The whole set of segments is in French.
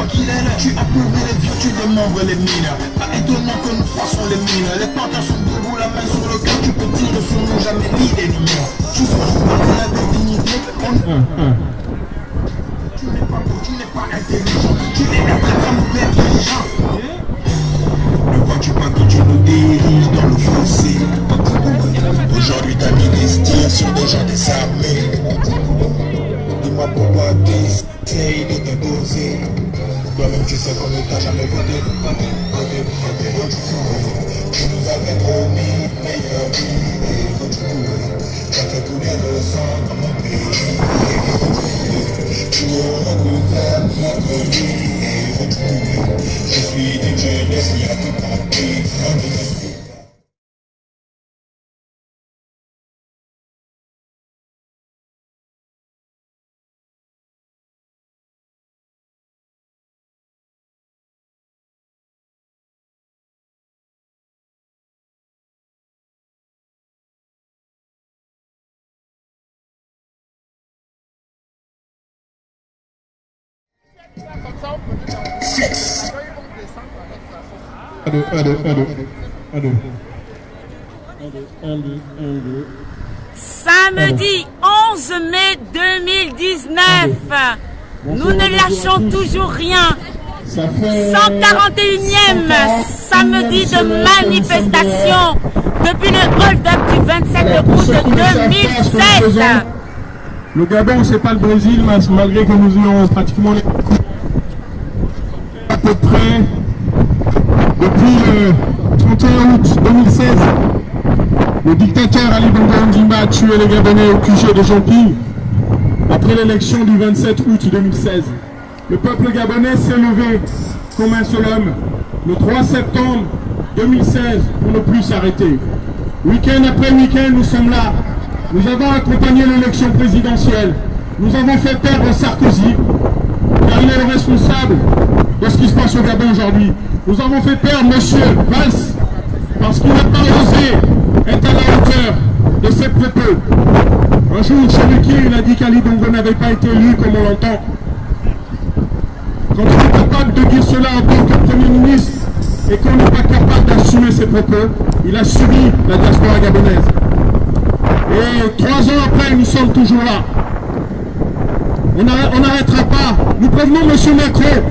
tranquille. Tu as prouvé les vieux, tu démembres les mines. Pas étonnant que nous fassons les mines. Les panthères sont debout, la main sur le cœur. Tu peux tirer sur nous, jamais ni des lumières. Tu seras pas de dignité. Tu n'es pas beau, tu n'es pas intelligent. Tu n'es pas très mauvais intelligent. Ne vois-tu pas que tu nous diriges dans le fossé? Aujourd'hui ta ministère sur des gens désarmés. Dis-moi pourquoi t'essayes de t'imposer. Toi-même tu sais qu'on ne t'a jamais voté. Tu nous avais promis meilleure vie. Tu as fait couler le sang dans mon pays. Tu recouvertes notre vie. Je suis d'une jeunesse qui a tout compris. Samedi 11 mai 2019, nous ne lâchons toujours rien. 141e samedi de manifestation depuis le hold-up du 27 août 2016. Le Gabon, c'est pas le Brésil, malgré que nous ayons pratiquement à peu près depuis le 31 août 2016. Le dictateur Ali Bongo Ondimba a tué les Gabonais au QG de Jonquille après l'élection du 27 août 2016. Le peuple gabonais s'est levé comme un seul homme le 3 septembre 2016 pour ne plus s'arrêter. Week-end après week-end, nous sommes là. Nous avons accompagné l'élection présidentielle. Nous avons fait perdre Sarkozy, car il est le responsable de ce qui se passe au Gabon aujourd'hui. Nous avons fait perdre M. Valls, parce qu'il n'a pas osé être à la hauteur de ses propos. Un jour, chez Luquier, il a dit qu'Ali Bongo n'avait pas été élu comme on l'entend. Quand on est capable de dire cela en tant que Premier ministre et qu'on n'est pas capable d'assumer ses propos, il a subi la diaspora gabonaise. Et 3 ans après, nous sommes toujours là. On n'arrêtera pas. Nous prévenons M. Macron.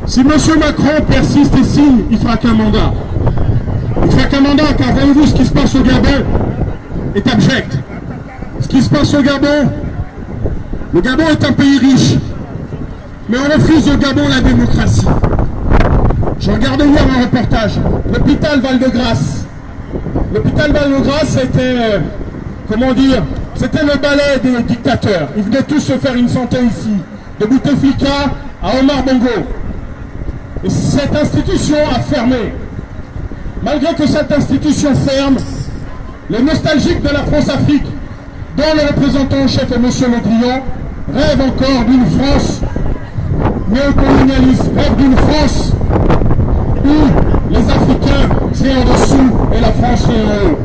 Si M. Macron persiste et signe, il fera qu'un mandat. Il fera qu'un mandat, car voyez-vous, ce qui se passe au Gabon est abject. Ce qui se passe au Gabon, le Gabon est un pays riche, mais on refuse au Gabon la démocratie. Je regardais hier un reportage, l'hôpital Val-de-Grâce. L'hôpital Val-de-Grâce, c'était, comment dire, c'était le balai des dictateurs. Ils venaient tous se faire une santé ici, de Bouteflika à Omar Bongo. Et cette institution a fermé. Malgré que cette institution ferme, les nostalgiques de la France-Afrique, dont le représentant en chef est M. Le Drian, rêvent encore d'une France néocolonialiste, rêvent d'une France où les Africains c'est en dessous et la France est en haut.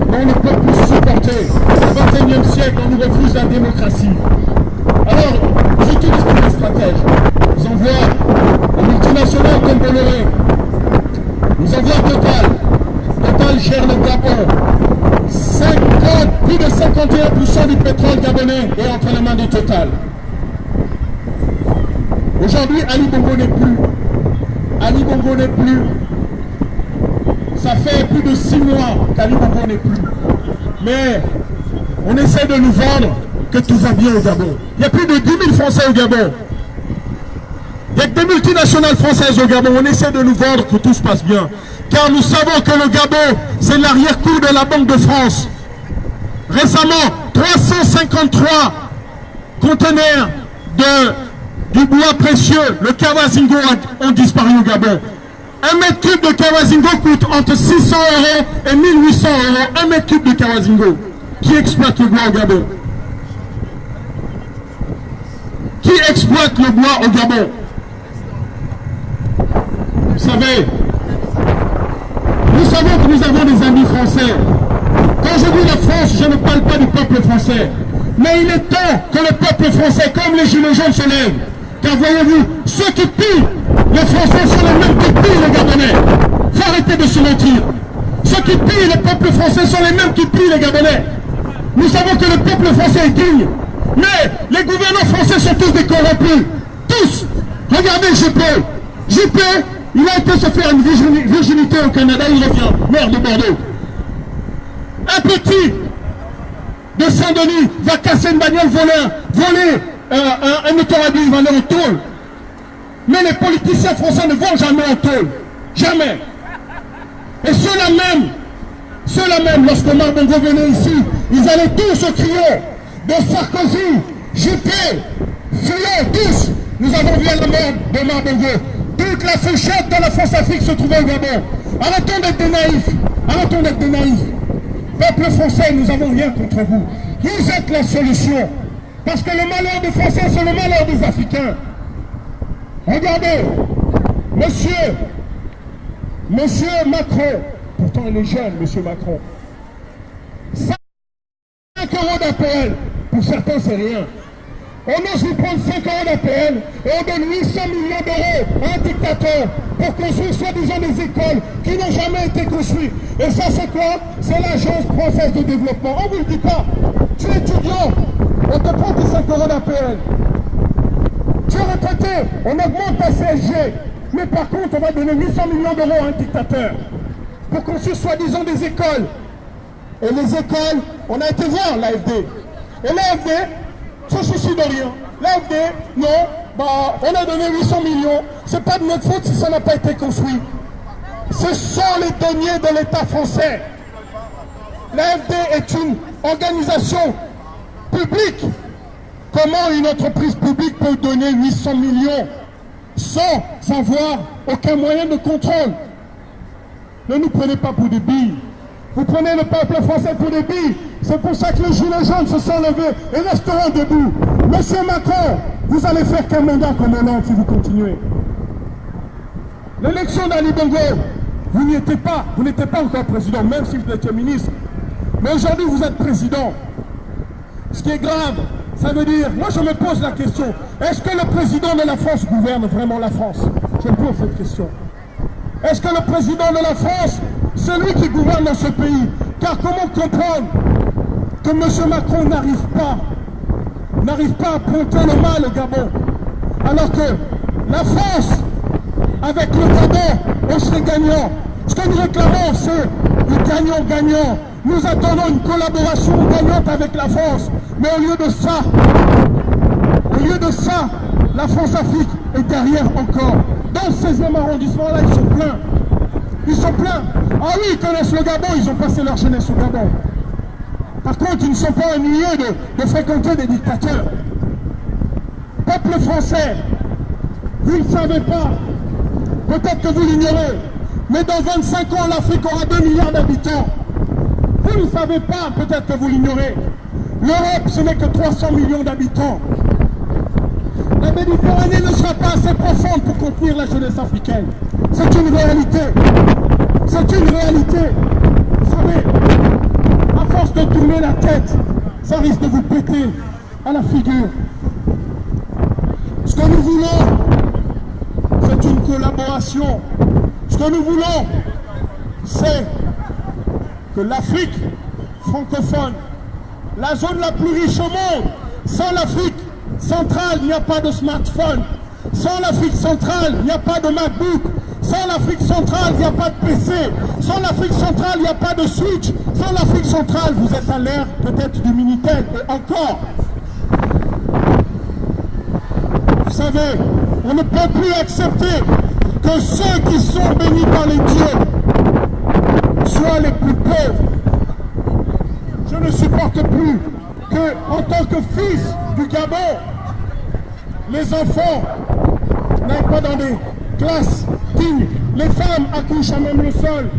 On ne peut plus supporter. Au XXIe siècle, on nous refuse la démocratie. Alors, ils utilisent tous les stratèges. Ils envoient les multinationales comme Bolloré. Ils envoient Total. Total gère le Gabon. Plus de 51% du pétrole gabonais est entre les mains de Total. Aujourd'hui, Ali Bongo n'est plus. Ali Bongo n'est plus. Ça fait plus de 6 mois qu'Ali Bongo n'est plus. Mais on essaie de nous vendre que tout va bien au Gabon. Il y a plus de 10 000 Français au Gabon. Il y a que des multinationales françaises au Gabon. On essaie de nous vendre que tout se passe bien. Car nous savons que le Gabon, c'est l'arrière-cour de la Banque de France. Récemment, 353 conteneurs du bois précieux, le Kawazingo, ont disparu au Gabon. 1 mètre cube de Kawazingo coûte entre 600 € et 1800 €. 1 mètre cube de Kawazingo. Qui exploite le bois au Gabon? Qui exploite le bois au Gabon? Vous savez, nous savons que nous avons des amis français. Quand je dis la France, je ne parle pas du peuple français. Mais il est temps que le peuple français, comme les Gilets jaunes se lèvent, Car voyez-vous, ceux qui pillent les Français sont les mêmes qui pillent les Gabonais. Faut arrêter de se mentir. Ceux qui pillent le peuple français sont les mêmes qui pillent les Gabonais. Nous savons que le peuple français est digne. Mais les gouvernants français sont tous des corrompus. Tous. Regardez JP. JP, il a été se faire une virginité au Canada, il revient, maire de Bordeaux. Un petit de Saint-Denis va casser une bagnole, voler un automobiliste, va aller en tôle. Mais les politiciens français ne vont jamais en tôle. Jamais. Et ceux-là même, lorsque Marbongo venait ici, ils allaient tous crier de Sarkozy, JP, Fillon, tous. Nous avons vu la mort de Marbongo. Toute la fourchette de la France-Afrique se trouvait au Gabon. Arrêtons d'être des naïfs. Arrêtons d'être des naïfs. Peuple français, nous n'avons rien contre vous. Vous êtes la solution. Parce que le malheur des Français, c'est le malheur des Africains. Regardez, Monsieur Macron, pourtant il est jeune, Monsieur Macron. 5 euros d'APL, pour certains c'est rien. On ose vous prendre 5 euros d'APL et on donne 800 millions d'euros à un dictateur pour construire soi-disant des écoles qui n'ont jamais été construites. Et ça c'est quoi? C'est l'Agence française de développement. On ne vous le dit pas. Tu es étudiant, on te prend tes 5 euros d'APL. Tu es retraité, on augmente ta CSG. Mais par contre, on va donner 800 millions d'euros à un dictateur pour construire soi-disant des écoles. Et les écoles, on a été voir l'AFD. Et l'AFD se soucie de rien. L'AFD, non, on a donné 800 millions. C'est pas de notre faute si ça n'a pas été construit. Ce sont les deniers de l'État français. L'AFD est une organisation publique. Comment une entreprise publique peut donner 800 millions sans avoir aucun moyen de contrôle? Ne nous prenez pas pour des billes. Vous prenez le peuple français pour des billes. C'est pour ça que les gilets jaunes se sont levés et resteront debout. Monsieur Macron, vous allez faire qu'un mandat comme Hollande si vous continuez. L'élection d'Ali Bongo, vous n'y étiez pas. Vous n'étiez pas encore président, même si vous étiez ministre. Mais aujourd'hui, vous êtes président. Ce qui est grave, ça veut dire, moi je me pose la question, est-ce que le président de la France gouverne vraiment la France? Je me pose cette question. Est-ce que le président de la France, c'est lui qui gouverne dans ce pays? Car comment comprendre que M. Macron n'arrive pas à prompter le mal au Gabon, alors que la France, avec le Gabon, on serait gagnant. Ce que nous réclamons, c'est le gagnant-gagnant. Nous attendons une collaboration gagnante avec la France. Mais au lieu de ça, la France-Afrique est derrière encore. Dans le 16e arrondissement, là, ils sont pleins. Ils sont pleins. Ah oui, ils connaissent le Gabon, ils ont passé leur jeunesse au Gabon. Par contre, ils ne sont pas ennuyés de fréquenter des dictateurs. Peuple français, vous ne le savez pas, peut-être que vous l'ignorez, mais dans 25 ans, l'Afrique aura 2 milliards d'habitants. Vous ne savez pas, peut-être que vous l'ignorez. L'Europe, ce n'est que 300 millions d'habitants. La Méditerranée ne sera pas assez profonde pour contenir la jeunesse africaine. C'est une réalité. C'est une réalité. Vous savez, à force de tourner la tête, ça risque de vous péter à la figure. Ce que nous voulons, c'est une collaboration. Ce que nous voulons, c'est que l'Afrique francophone, la zone la plus riche au monde, sans l'Afrique centrale, il n'y a pas de smartphone. Sans l'Afrique centrale, il n'y a pas de MacBook. Sans l'Afrique centrale, il n'y a pas de PC. Sans l'Afrique centrale, il n'y a pas de Switch. Sans l'Afrique centrale, vous êtes à l'ère peut-être du Minitel. Et encore, vous savez, on ne peut plus accepter que ceux qui sont bénis par les dieux soient les plus pauvres. Je ne supporte plus que, en tant que fils du Gabon, les enfants n'aillent pas dans des classes dignes. Les femmes accouchent à même le sol.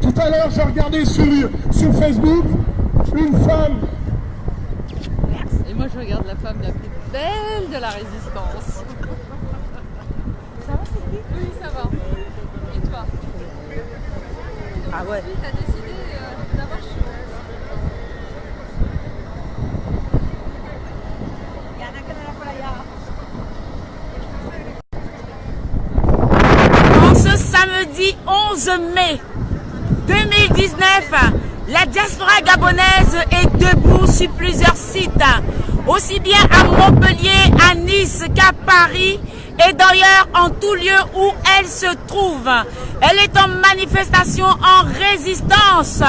Tout à l'heure, j'ai regardé sur Facebook une femme. Et moi, je regarde la femme la plus belle de la résistance. Ça va, Sylvie? Oui, ça va. Et toi? Ah ouais. T'as décidé d'avoir chaud. Yana que no era por allá. samedi 11 mai 2019, la diaspora gabonaise est debout sur plusieurs sites, aussi bien à Montpellier, à Nice qu'à Paris, et d'ailleurs en tout lieu où elle se trouve. Elle est en manifestation, en résistance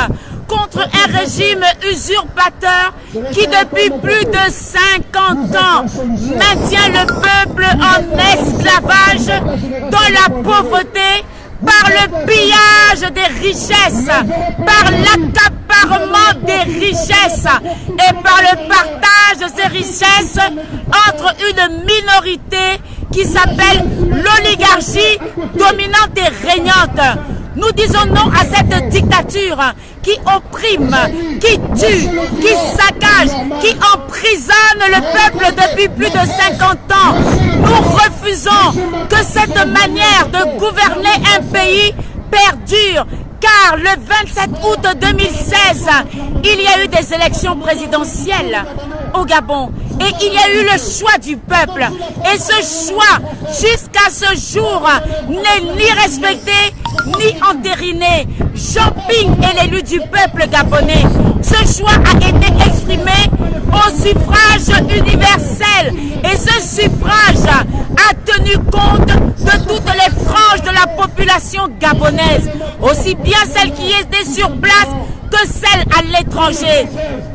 contre un régime usurpateur qui depuis plus de 50 ans maintient le peuple en esclavage, dans la pauvreté, par le pillage des richesses, par l'accaparement des richesses et par le partage de ces richesses entre une minorité qui s'appelle l'oligarchie dominante et régnante. Nous disons non à cette dictature qui opprime, qui tue, qui saccage, qui emprisonne le peuple depuis plus de 50 ans. Nous refusons que cette manière de gouverner un pays perdure, car le 27 août 2016, il y a eu des élections présidentielles au Gabon. Et il y a eu le choix du peuple. Et ce choix, jusqu'à ce jour, n'est ni respecté, ni entériné. Jean Ping est l'élu du peuple gabonais. Ce choix a été exprimé au suffrage universel. Et ce suffrage a tenu compte de toutes les franges de la population gabonaise, aussi bien celles qui étaient sur place que celles à l'étranger.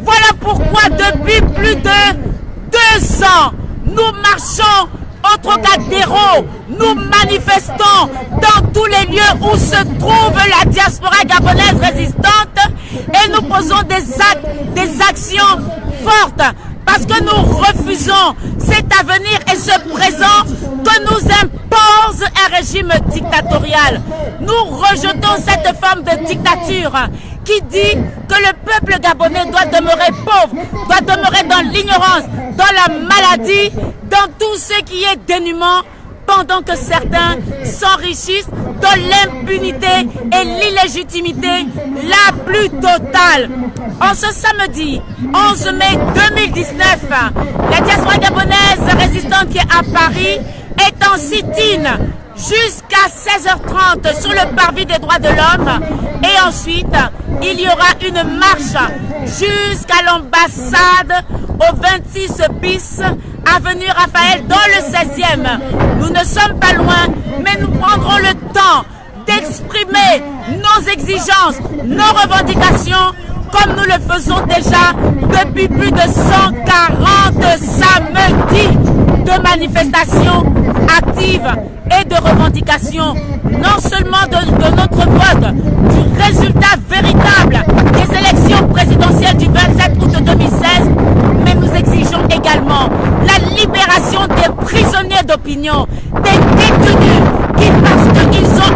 Voilà pourquoi depuis plus de 2 ans, nous marchons au Trocadéro, nous manifestons dans tous les lieux où se trouve la diaspora gabonaise résistante et nous posons des actes, des actions fortes parce que nous refusons cet avenir et ce présent que nous impose un régime dictatorial. Nous rejetons cette forme de dictature qui dit que le peuple gabonais doit demeurer pauvre, doit demeurer dans l'ignorance, dans la maladie, dans tout ce qui est dénuement, pendant que certains s'enrichissent dans l'impunité et l'illégitimité la plus totale. En ce samedi 11 mai 2019, la diaspora gabonaise résistante qui est à Paris est en sit-in jusqu'à 16h30 sur le parvis des droits de l'homme et ensuite il y aura une marche jusqu'à l'ambassade au 26 bis avenue Raphaël dans le 16e. Nous ne sommes pas loin, mais nous prendrons le temps d'exprimer nos exigences, nos revendications comme nous le faisons déjà depuis plus de 140 samedis de manifestations actives et de revendications, non seulement de notre vote, du résultat véritable des élections présidentielles du 27 août 2016, mais nous exigeons également la libération des prisonniers d'opinion, des détenus qui, parce qu'ils ont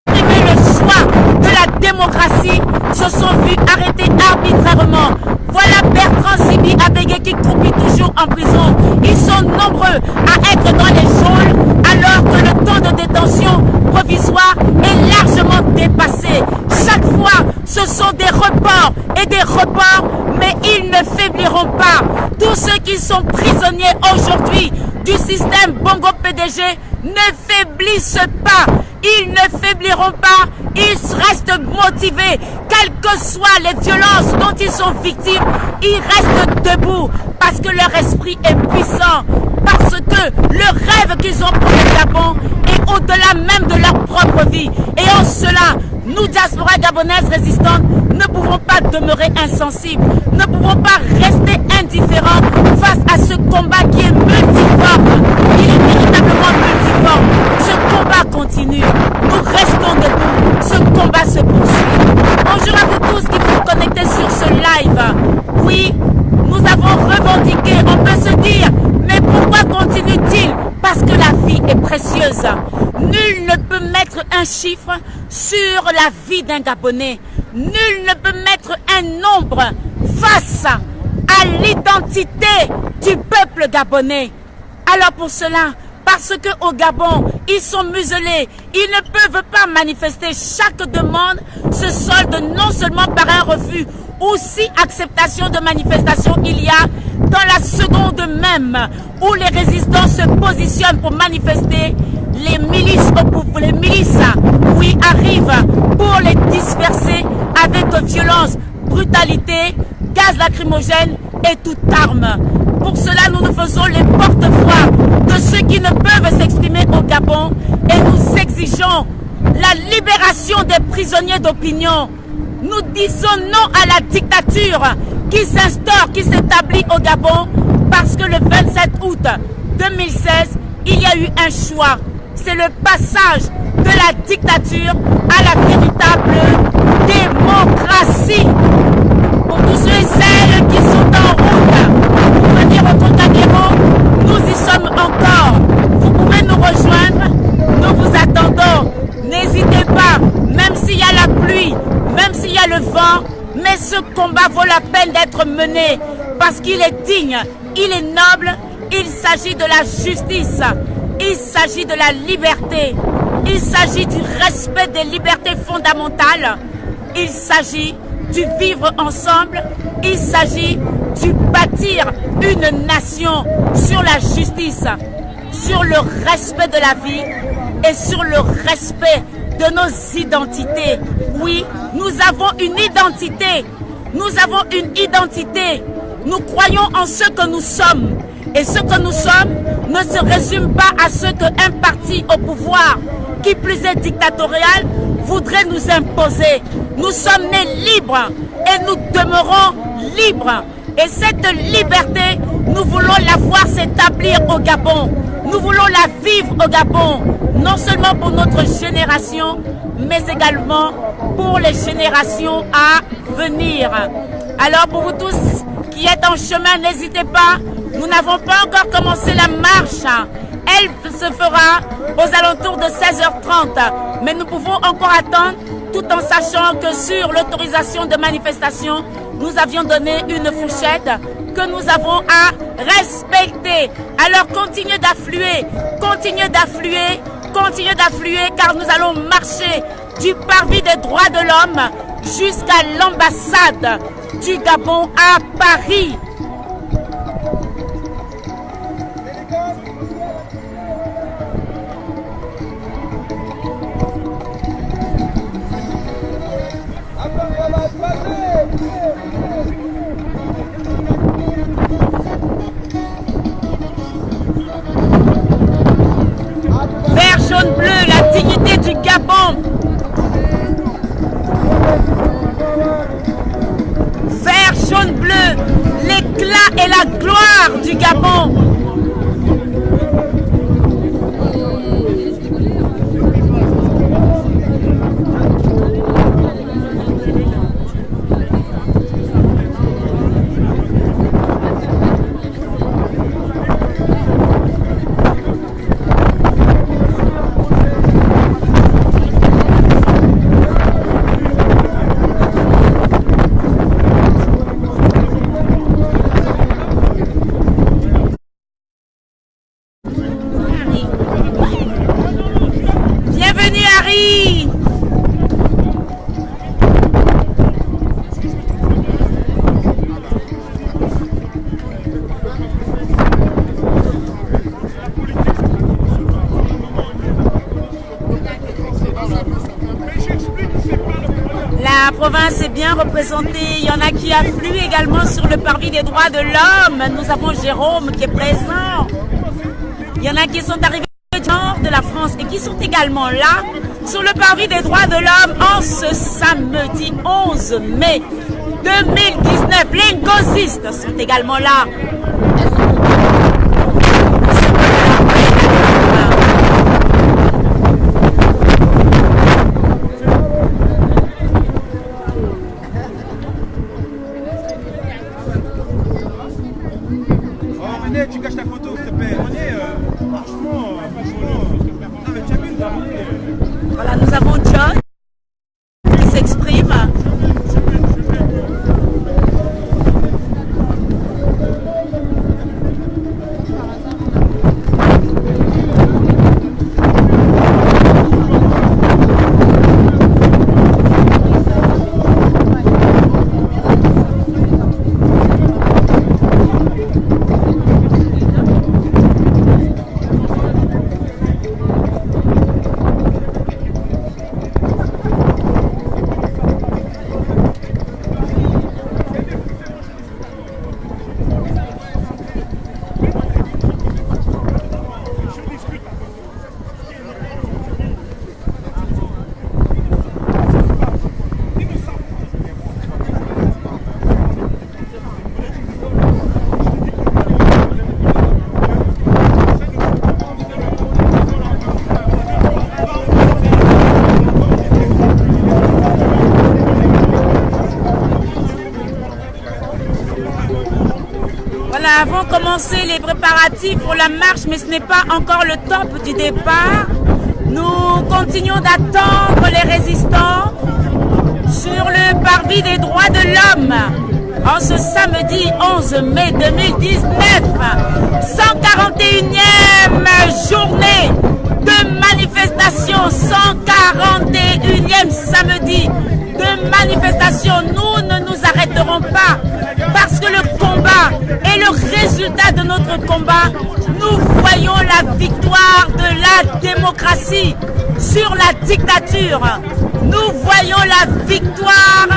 exprimé le choix de la démocratie, se sont vus arrêtés arbitrairement. Voilà Bertrand Sibi Abégué qui croupit toujours en prison. Ils sont nombreux à être dans les geôles alors que le temps de détention provisoire est largement dépassé. Chaque fois, ce sont des reports et des reports, mais ils ne faibliront pas. Tous ceux qui sont prisonniers aujourd'hui du système Bongo PDG ne faiblissent pas. Ils ne faibliront pas, ils restent motivés. Quelles que soient les violences dont ils sont victimes, ils restent debout parce que leur esprit est puissant, parce que le rêve qu'ils ont pour le Gabon est au-delà même de leur propre vie. Et en cela, nous, diaspora gabonaise résistante, ne pouvons pas demeurer insensibles, ne pouvons pas rester indifférents face à ce combat qui est multiforme. Il est véritablement multiforme. Ce combat continue. Nous restons debout. Ce combat se poursuit. Bonjour à vous tous qui vous connectez sur ce live. Oui, nous avons revendiqué, on peut se dire, mais pourquoi continue-t-il? Parce que la vie est précieuse. Nul ne peut mettre un chiffre sur la vie d'un Gabonais. Nul ne peut mettre un nombre face à l'identité du peuple gabonais. Alors pour cela, parce qu'au Gabon, ils sont muselés, ils ne peuvent pas manifester. Chaque demande se solde non seulement par un refus, aussi acceptation de manifestation il y a dans la seconde même où les résistants se positionnent pour manifester. les milices oui, arrivent pour les disperser avec violence, brutalité, gaz lacrymogène et toute arme. Pour cela, nous faisons les porte-voix de ceux qui ne peuvent s'exprimer au Gabon et nous exigeons la libération des prisonniers d'opinion. Nous disons non à la dictature qui s'instaure, qui s'établit au Gabon parce que le 27 août 2016, il y a eu un choix. C'est le passage de la dictature à la véritable démocratie. Pour tous ceux et celles qui sont en route pour venir au Trocadéro, nous y sommes encore. Vous pouvez nous rejoindre, nous vous attendons. N'hésitez pas, même s'il y a la pluie, même s'il y a le vent, mais ce combat vaut la peine d'être mené parce qu'il est digne, il est noble, il s'agit de la justice, il s'agit de la liberté, il s'agit du respect des libertés fondamentales, il s'agit du vivre ensemble, il s'agit du bâtir une nation sur la justice, sur le respect de la vie et sur le respect de nos identités. Oui, nous avons une identité. Nous avons une identité. Nous croyons en ce que nous sommes. Et ce que nous sommes ne se résume pas à ce qu'un parti au pouvoir, qui plus est dictatorial, voudrait nous imposer. Nous sommes nés libres et nous demeurons libres. Et cette liberté, nous voulons la voir s'établir au Gabon. Nous voulons la vivre au Gabon, non seulement pour notre génération, mais également pour les générations à venir. Alors pour vous tous qui êtes en chemin, n'hésitez pas, nous n'avons pas encore commencé la marche. Elle se fera aux alentours de 16h30, mais nous pouvons encore attendre tout en sachant que sur l'autorisation de manifestation, nous avions donné une fourchette que nous avons à respecter. Alors continuez d'affluer, continuez d'affluer, continuez d'affluer, car nous allons marcher du parvis des droits de l'homme jusqu'à l'ambassade du Gabon à Paris. Vert, jaune, bleu, la dignité du Gabon. Vert, jaune, bleu, l'éclat et la gloire du Gabon. La province est bien représentée. Il y en a qui affluent également sur le parvis des droits de l'homme. Nous avons Jérôme qui est présent. Il y en a qui sont arrivés du nord de la France et qui sont également là sur le parvis des droits de l'homme en ce samedi 11 mai 2019. Les ngosistes sont également là. Tu caches ta photo, s'il te plaît. Franchement, voilà, nous avons John qui s'exprime. commencé les préparatifs pour la marche, mais ce n'est pas encore le top du départ. Nous continuons d'attendre les résistants sur le parvis des droits de l'homme. En ce samedi 11 mai 2019, 141e journée de manifestation, 141e samedi de manifestation. Nous ne nous arrêterons pas parce que le combat et le résultat de notre combat, nous voyons la victoire de la démocratie sur la dictature. Nous voyons la victoire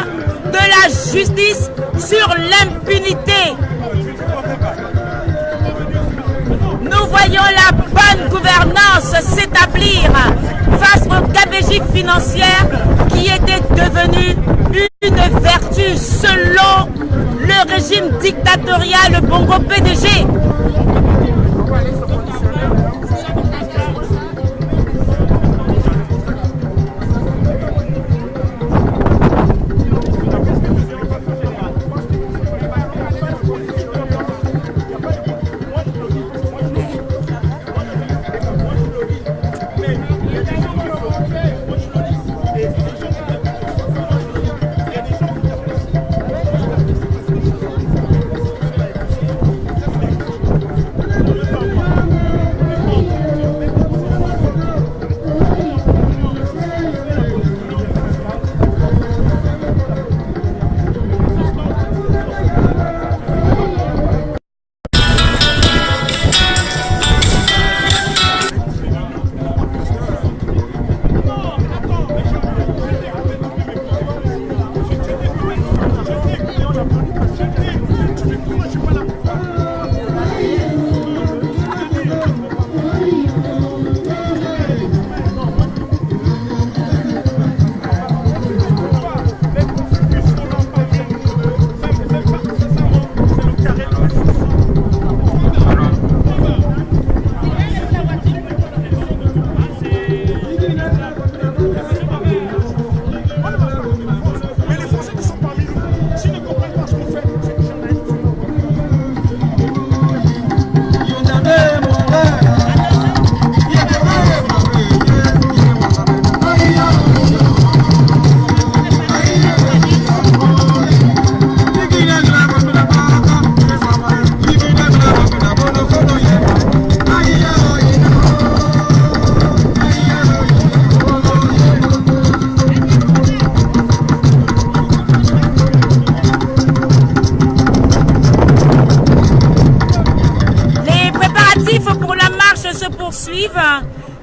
de la justice sur l'impunité. Nous voyons la bonne gouvernance s'établir face aux gabegies financières qui étaient devenues une vertu selon le régime dictatorial Bongo PDG.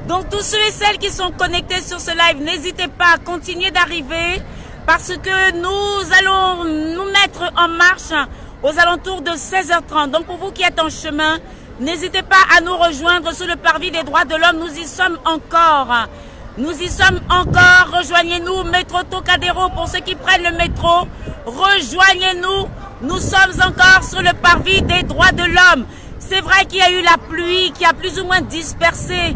Donc tous ceux et celles qui sont connectés sur ce live, n'hésitez pas à continuer d'arriver parce que nous allons nous mettre en marche aux alentours de 16h30. Donc pour vous qui êtes en chemin, n'hésitez pas à nous rejoindre sur le parvis des droits de l'homme. Nous y sommes encore. Nous y sommes encore. Rejoignez-nous, métro Tocadéro pour ceux qui prennent le métro. Rejoignez-nous. Nous sommes encore sur le parvis des droits de l'homme. C'est vrai qu'il y a eu la pluie qui a plus ou moins dispersé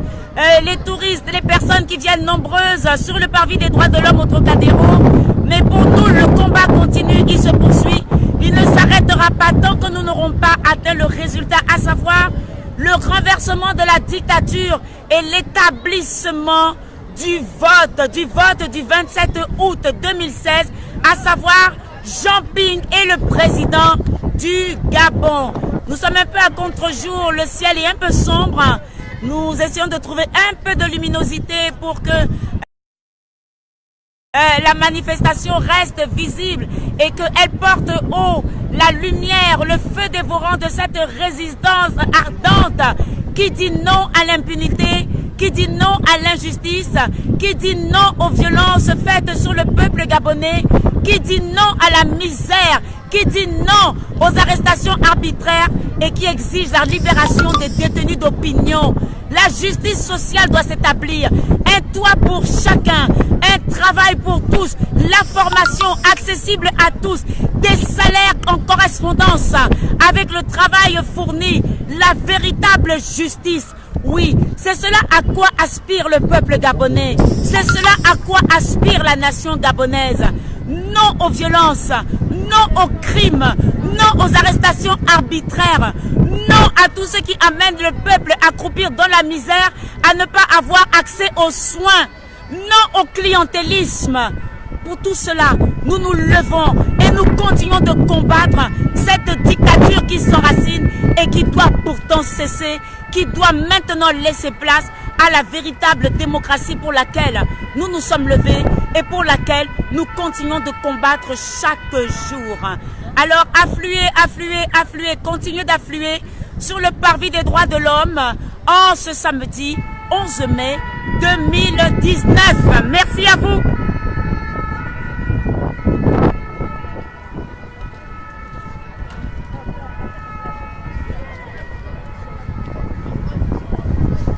les touristes, les personnes qui viennent nombreuses sur le parvis des droits de l'homme au Trocadéro. Mais pour nous, le combat continue, il se poursuit. Il ne s'arrêtera pas tant que nous n'aurons pas atteint le résultat, à savoir le renversement de la dictature et l'établissement du vote du 27 août 2016, à savoir Jean Ping est le président du Gabon. Nous sommes un peu à contre-jour, le ciel est un peu sombre. Nous essayons de trouver un peu de luminosité pour que la manifestation reste visible et qu'elle porte haut la lumière, le feu dévorant de cette résistance ardente qui dit non à l'impunité, qui dit non à l'injustice, qui dit non aux violences faites sur le peuple gabonais, qui dit non à la misère, qui dit non aux arrestations arbitraires et qui exige la libération des détenus d'opinion. La justice sociale doit s'établir. Un toit pour chacun, un travail pour tous, la formation accessible à tous, des salaires en correspondance avec le travail fourni, la véritable justice. Oui, c'est cela à quoi aspire le peuple gabonais. C'est cela à quoi aspire la nation gabonaise. Non aux violences, non aux crimes, Non aux arrestations arbitraires. Non à tous ceux qui amènent le peuple à croupir dans la misère, à ne pas avoir accès aux soins. Non au clientélisme. Pour tout cela, nous nous levons et nous continuons de combattre cette dictature qui s'enracine et qui doit pourtant cesser, qui doit maintenant laisser place à la véritable démocratie pour laquelle nous nous sommes levés et pour laquelle nous continuons de combattre chaque jour. Alors affluez, affluez, affluez, continuez d'affluer sur le parvis des droits de l'homme en ce samedi 11 mai 2019. Merci à vous.